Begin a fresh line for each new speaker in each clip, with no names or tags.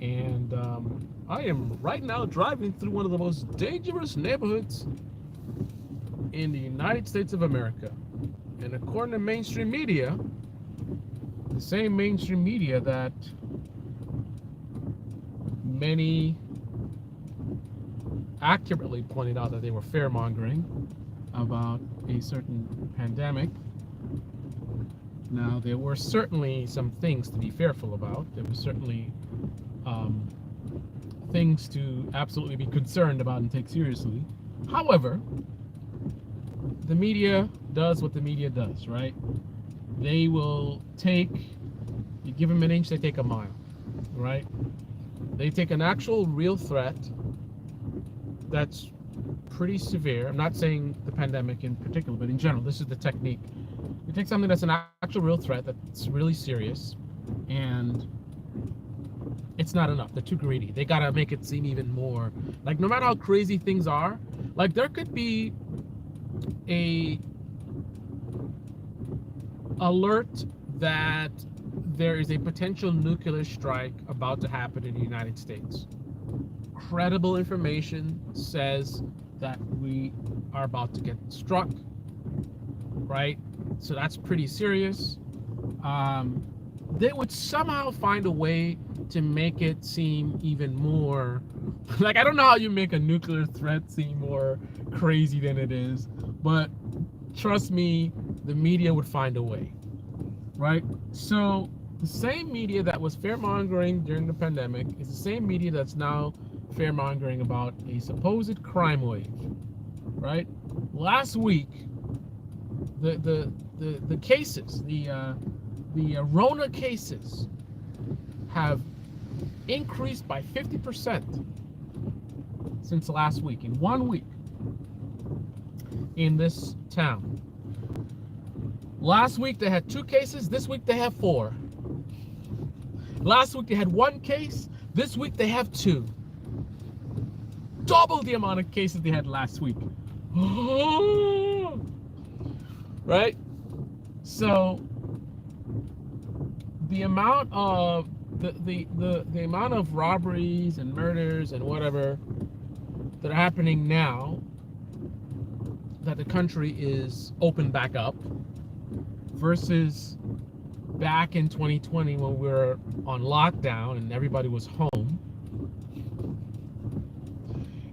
And I am right now driving through one of the most dangerous neighborhoods in the United States of America. And according to mainstream media, the same mainstream media that many accurately pointed out that they were fear-mongering about a certain pandemic. Now, there were certainly some things to be fearful about. There were certainly things to absolutely be concerned about and take seriously. However, the media does what the media does, right? They will take, you give them an inch, they take a mile, right? They take an actual real threat that's pretty severe. I'm not saying the pandemic in particular, but in general, this is the technique. You take something that's an actual real threat that's really serious, and it's not enough. They're too greedy. They gotta make it seem even more. Like, no matter how crazy things are, like, there could be a alert that there is a potential nuclear strike about to happen in the United States. Credible information says that we are about to get struck, right? So that's pretty serious. They would somehow find a way to make it seem even more like, I don't know how you make a nuclear threat seem more crazy than it is, but trust me, the media would find a way, right? So the same media that was fear-mongering during the pandemic is the same media that's now fear-mongering about a supposed crime wave, right? Last week, the cases, the Rona cases have increased by 50% since last week, in 1 week, in this town. Last week they had 2 cases, this week they have 4. Last week they had 1 case, this week they have 2. Double the amount of cases they had last week. Right? So the amount of the amount of robberies and murders and whatever that are happening now that the country is open back up versus back in 2020 when we were on lockdown and everybody was home,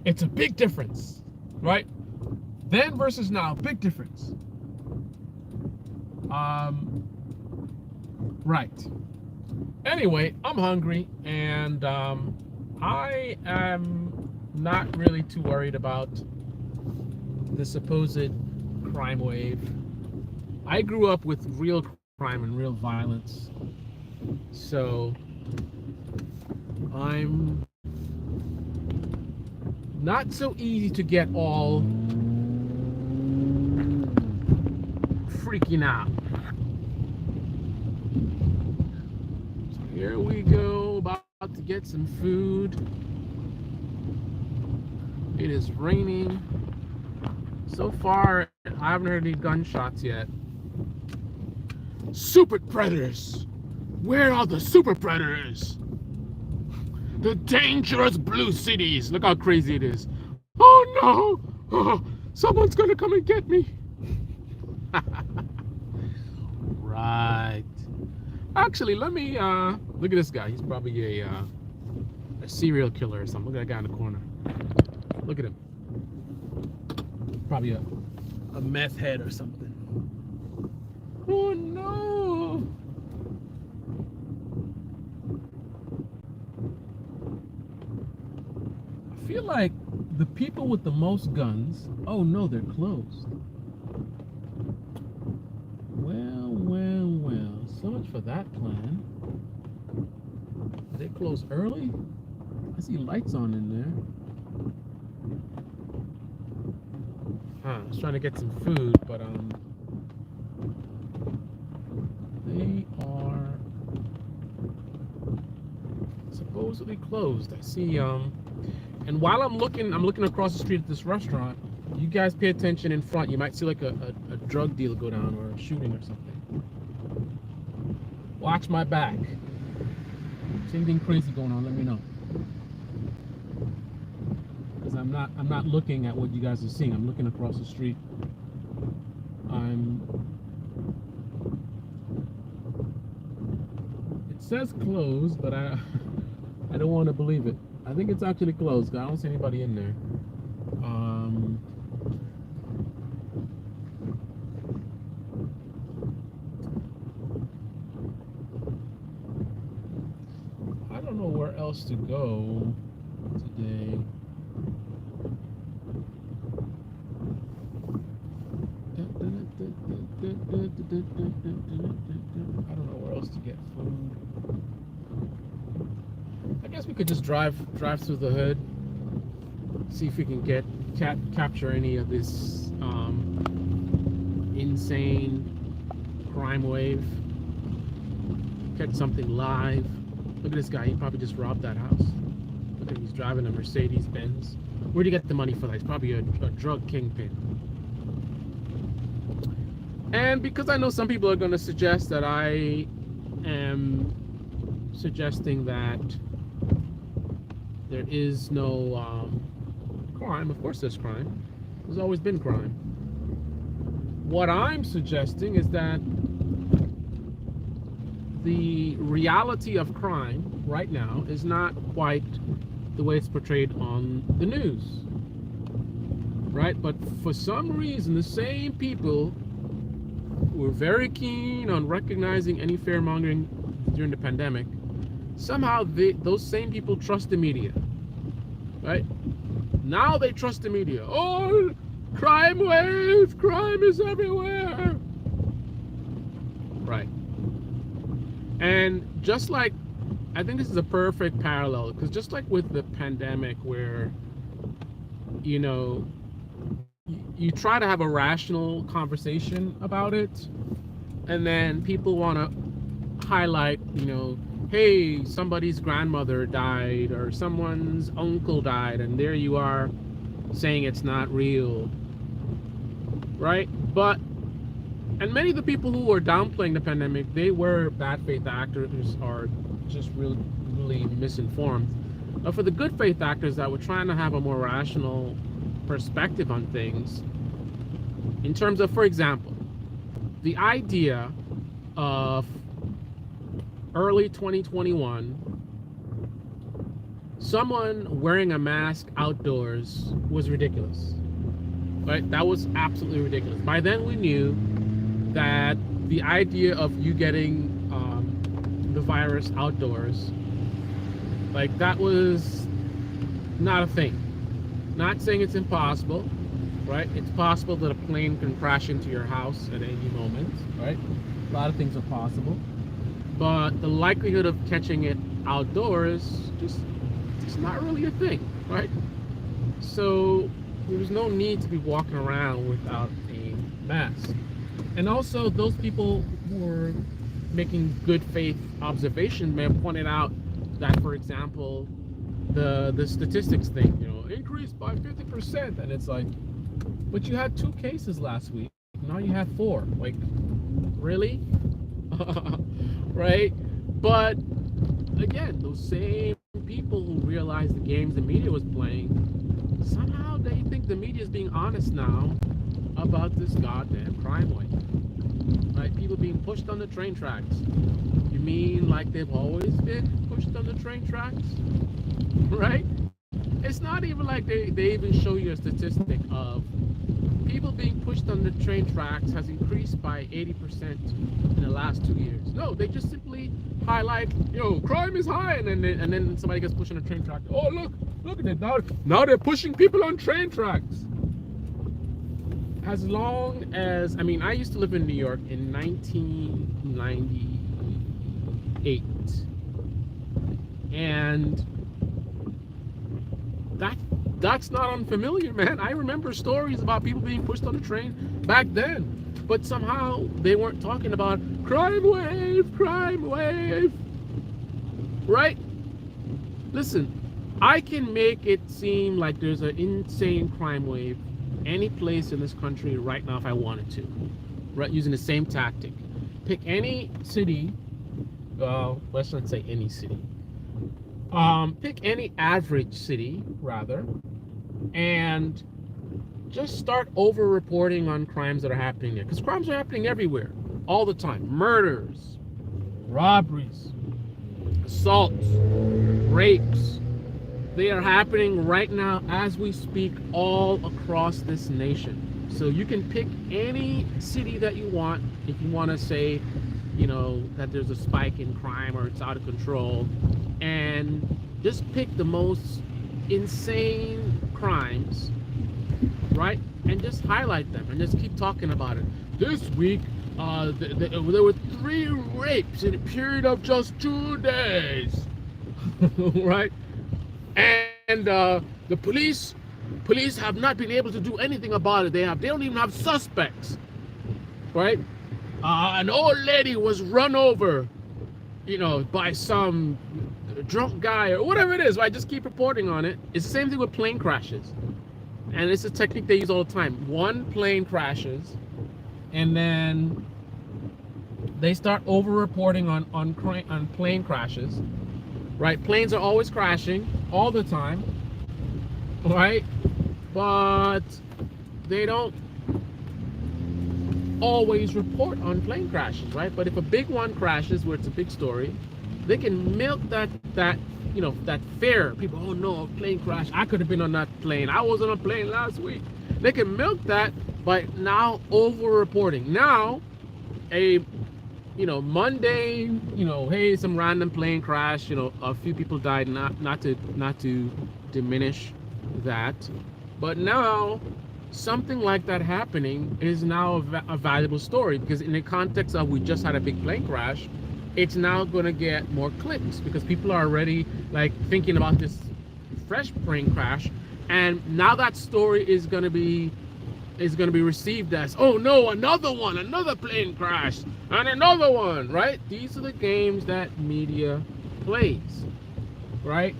it's a big difference, right? Then versus now, big difference. Right. Anyway, I'm hungry, and I am not really too worried about the supposed crime wave. I grew up with real crime and real violence, so I'm not so easy to get all freaking out. So here we go, about to get some food. It is raining. So far, I haven't heard any gunshots yet. Super predators! Where are the super predators? The dangerous blue cities! Look how crazy it is. Oh no! Oh, someone's gonna come and get me. Right. Actually, let me look at this guy. He's probably a serial killer or something. Look at that guy in the corner. Look at him. Probably a meth head or something. Oh no! I feel like the people with the most guns, oh no, they're closed. Well, well, well. So much for that plan. They close early? I see lights on in there. I was trying to get some food, but they are supposedly closed. I see and while I'm looking across the street at this restaurant. You guys pay attention in front. You might see like a drug deal go down or a shooting or something. Watch my back. See anything crazy going on, let me know. Because I'm not looking at what you guys are seeing. I'm looking across the street. It says closed, but I don't want to believe it. I think it's actually closed. I don't see anybody in there. I don't know where else to go today. I don't know where else to get food. I guess we could just drive through the hood, see if we can capture any of this insane crime wave. Catch something live. Look at this guy. He probably just robbed that house. Look at him. He's driving a Mercedes Benz. Where'd he get the money for that? He's probably a drug kingpin. And because I know some people are going to suggest that I am suggesting that there is no crime. Of course there's crime. There's always been crime. What I'm suggesting is that the reality of crime right now is not quite the way it's portrayed on the news. Right? But for some reason, the same people who were very keen on recognizing any fear-mongering during the pandemic, somehow those same people trust the media. Right? Now they trust the media. Oh, crime wave! Crime is everywhere! Right. And just like, I think this is a perfect parallel, because just like with the pandemic where, you know, you try to have a rational conversation about it, and then people want to highlight, you know, hey, somebody's grandmother died or someone's uncle died, and there you are saying it's not real, right? But, and many of the people who were downplaying the pandemic, they were bad faith actors or just really misinformed. But for the good faith actors that were trying to have a more rational perspective on things, in terms of, for example, the idea of early 2021, someone wearing a mask outdoors was ridiculous, right? That was absolutely ridiculous. By then we knew that the idea of you getting the virus outdoors, like, that was not a thing. Not saying it's impossible, right? It's possible that a plane can crash into your house at any moment, right? A lot of things are possible. But the likelihood of catching it outdoors, it's not really a thing, right? So there was no need to be walking around without a mask. And also, those people who were making good faith observations may have pointed out that, for example, the statistics thing, you know, increased by 50%, and it's like, but you had 2 cases last week, now you have 4. Like, really? Right? But again, those same people who realized the games the media was playing, somehow they think the media is being honest now about this goddamn crime wave. Right? People being pushed on the train tracks. You mean like they've always been pushed on the train tracks? Right? It's not even like they even show you a statistic of people being pushed on the train tracks has increased by 80% in the last 2 years. No, they just simply highlight, yo, crime is high, and then somebody gets pushed on a train track. Oh, look at it, now they're pushing people on train tracks. As long as, I mean, I used to live in New York in 1998, and that's not unfamiliar, man. I remember stories about people being pushed on the train back then, but somehow they weren't talking about crime wave, right? Listen, I can make it seem like there's an insane crime wave any place in this country right now if I wanted to, right? Using the same tactic. Pick any city, well, let's not say any city. Pick any average city, rather, and just start over reporting on crimes that are happening there. Because crimes are happening everywhere, all the time. Murders, robberies, assaults, rapes. They are happening right now as we speak all across this nation. So you can pick any city that you want if you want to say, you know, that there's a spike in crime or it's out of control, and just pick the most insane crimes, right? And just highlight them and just keep talking about it. This week, there were 3 rapes in a period of just 2 days, right? And the police have not been able to do anything about it. They don't even have suspects, right? An old lady was run over, you know, by some drunk guy or whatever it is, right? Just keep reporting on it. It's the same thing with plane crashes. And it's a technique they use all the time. One plane crashes, and then they start over-reporting on plane crashes, right? Planes are always crashing all the time, right? But they don't always report on plane crashes, right? But if a big one crashes, where it's a big story, they can milk that you know, that fear. People, oh no, a plane crash. I could have been on that plane. I was on a plane last week. They can milk that by now over-reporting. Now, a mundane, hey, some random plane crash. A few people died. Not to diminish that, but now something like that happening is now a valuable story, because in the context of we just had a big plane crash, it's now going to get more clicks because people are already like thinking about this fresh plane crash, and now that story is going to be received as, oh no, another plane crash, and another one, right? These are the games that media plays, right?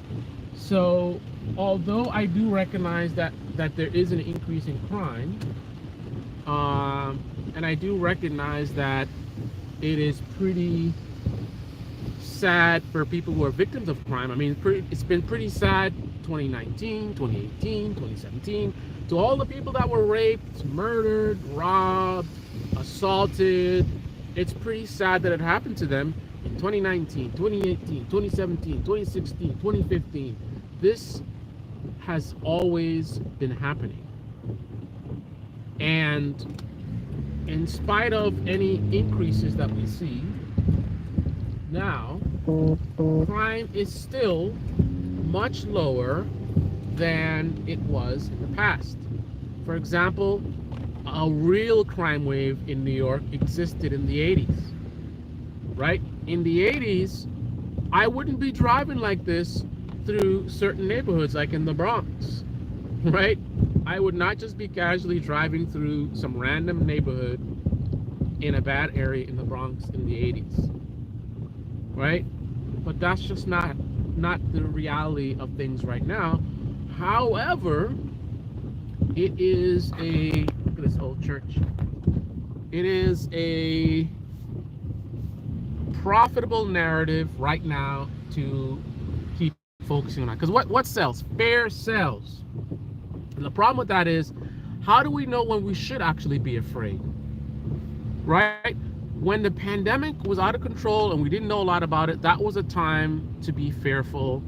So although I do recognize that there is an increase in crime, and I do recognize that it is pretty sad for people who are victims of crime. I mean, it's been pretty sad 2019, 2018, 2017, to all the people that were raped, murdered, robbed, assaulted. It's pretty sad that it happened to them in 2019, 2018, 2017, 2016, 2015. This has always been happening. And in spite of any increases that we see now, crime is still much lower than it was in the past. For example, a real crime wave in New York existed in the 80s, right? In the 80s, I wouldn't be driving like this through certain neighborhoods, like in the Bronx, right? I would not just be casually driving through some random neighborhood in a bad area in the Bronx in the 80s, right? But that's just not the reality of things right now. However, it is look at this old church. It is a profitable narrative right now to keep focusing on, because what sells? Fear sells. And the problem with that is, how do we know when we should actually be afraid, right? When the pandemic was out of control and we didn't know a lot about it, that was a time to be fearful,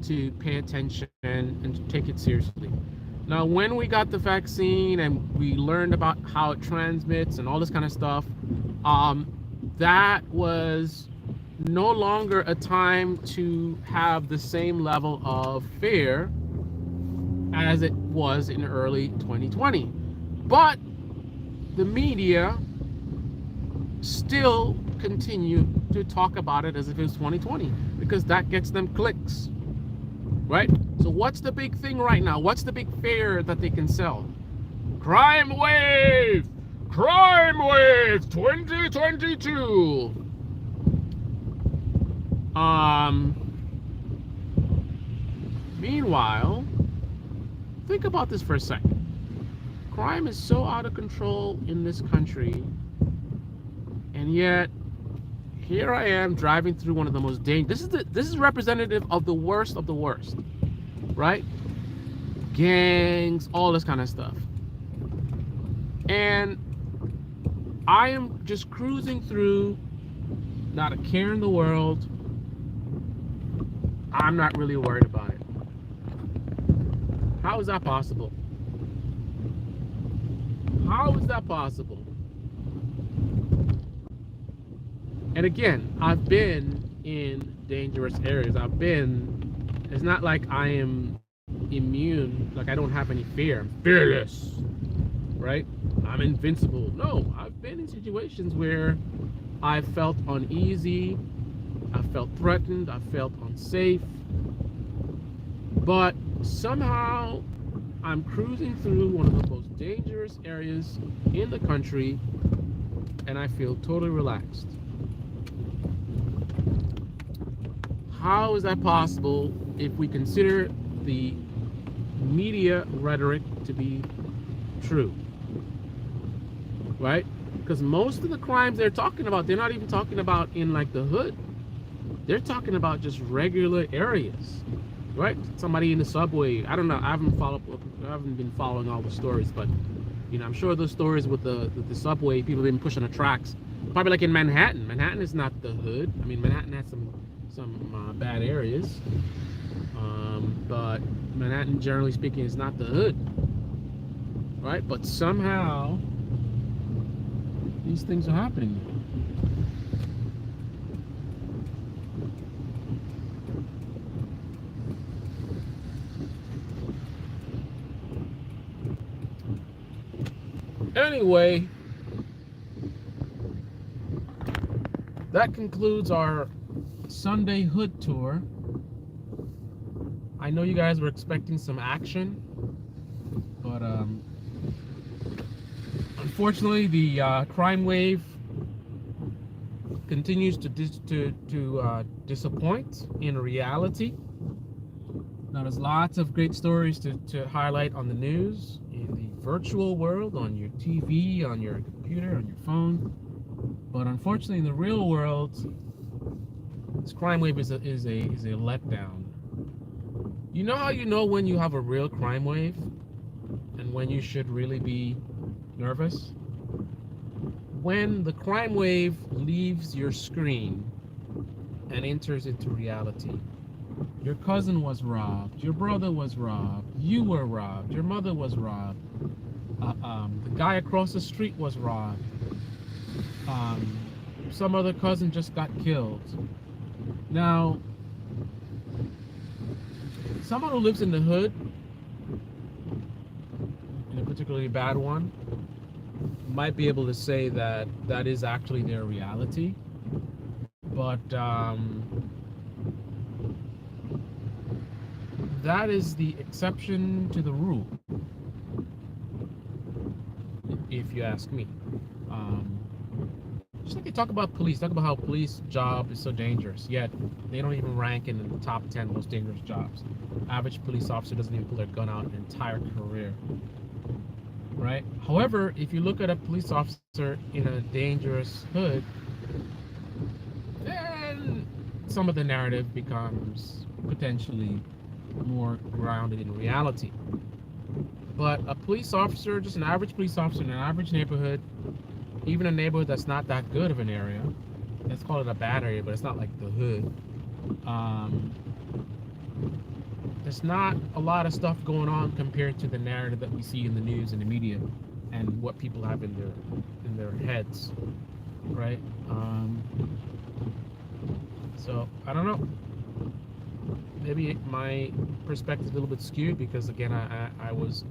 to pay attention, and to take it seriously. Now, when we got the vaccine and we learned about how it transmits and all this kind of stuff, that was no longer a time to have the same level of fear as it was in early 2020. But the media still continue to talk about it as if it was 2020, because that gets them clicks, right? So what's the big thing right now? What's the big fear that they can sell? Crime wave 2022. Meanwhile, think about this for a second. Crime is so out of control in this country, and yet Here I am driving through one of the most dangerous. This is representative of the worst, right? Gangs, all this kind of stuff. And I am just cruising through, not a care in the world. I'm not really worried about it. How is that possible? How is that possible? And again, I've been in dangerous areas. It's not like I am immune, like I don't have any fear. I'm fearless, right? I'm invincible. No, I've been in situations where I felt uneasy, I felt threatened, I felt unsafe. But somehow I'm cruising through one of the most dangerous areas in the country and I feel totally relaxed. How is that possible if we consider the media rhetoric to be true? Right? Because most of the crimes they're talking about, they're not even talking about in like the hood. They're talking about just regular areas, right? Somebody in the subway. I don't know. I haven't been following all the stories, but you know, I'm sure those stories with the subway, people been pushing the tracks. Probably like in Manhattan. Manhattan is not the hood. I mean, Manhattan has some bad areas, but Manhattan, generally speaking, is not the hood, right? But somehow these things are happening. Anyway, that concludes our Sunday hood tour. I know you guys were expecting some action, but unfortunately the crime wave continues to disappoint in reality. Now there's lots of great stories to highlight on the news, in the virtual world, on your TV, on your computer, on your phone, but unfortunately in the real world, this crime wave is a letdown. You know how you know when you have a real crime wave and when you should really be nervous? When the crime wave leaves your screen and enters into reality. Your cousin was robbed, your brother was robbed, you were robbed, your mother was robbed, the guy across the street was robbed, some other cousin just got killed. Now, someone who lives in the hood, in a particularly bad one, might be able to say that that is actually their reality, but that is the exception to the rule, if you ask me. Just like you talk about how police job is so dangerous, yet they don't even rank in the top 10 most dangerous jobs. Average police officer doesn't even pull their gun out an entire career, right? However, if you look at a police officer in a dangerous hood, then some of the narrative becomes potentially more grounded in reality. But a police officer, just an average police officer in an average neighborhood, even a neighborhood that's not that good of an area, let's call it a bad area, but it's not like the hood, there's not a lot of stuff going on compared to the narrative that we see in the news and the media and what people have in their heads, right? So I don't know, maybe my perspective is a little bit skewed because again I was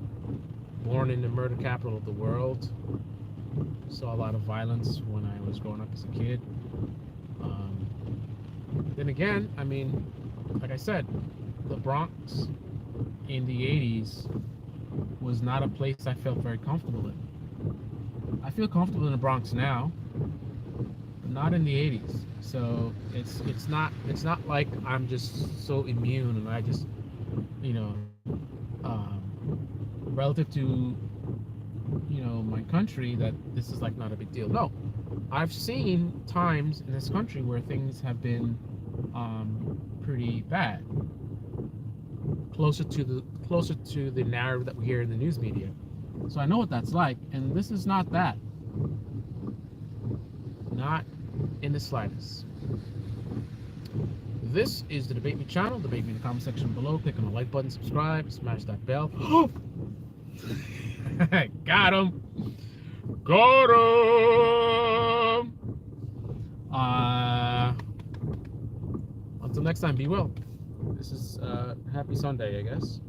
born in the murder capital of the world, saw a lot of violence when I was growing up as a kid. Then again, I mean, like I said, the Bronx in the 80s was not a place I felt very comfortable in. I feel comfortable in the Bronx now, but not in the 80s. So it's not like I'm just so immune and I just, you know, relative to, you know, my country, that this is like not a big deal. No, I've seen times in this country where things have been pretty bad, closer to the narrative that we hear in the news media. So I know what that's like, and this is not that. Not in the slightest. This is the Debate Me channel. Debate me in the comment section below. Click on the like button, subscribe, smash that bell. Got him. Got him. Until next time, be well. This is happy Sunday, I guess.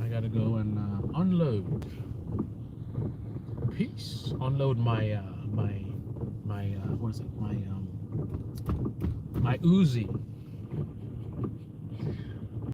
I gotta go and unload. Peace. Unload my what is it? My Uzi.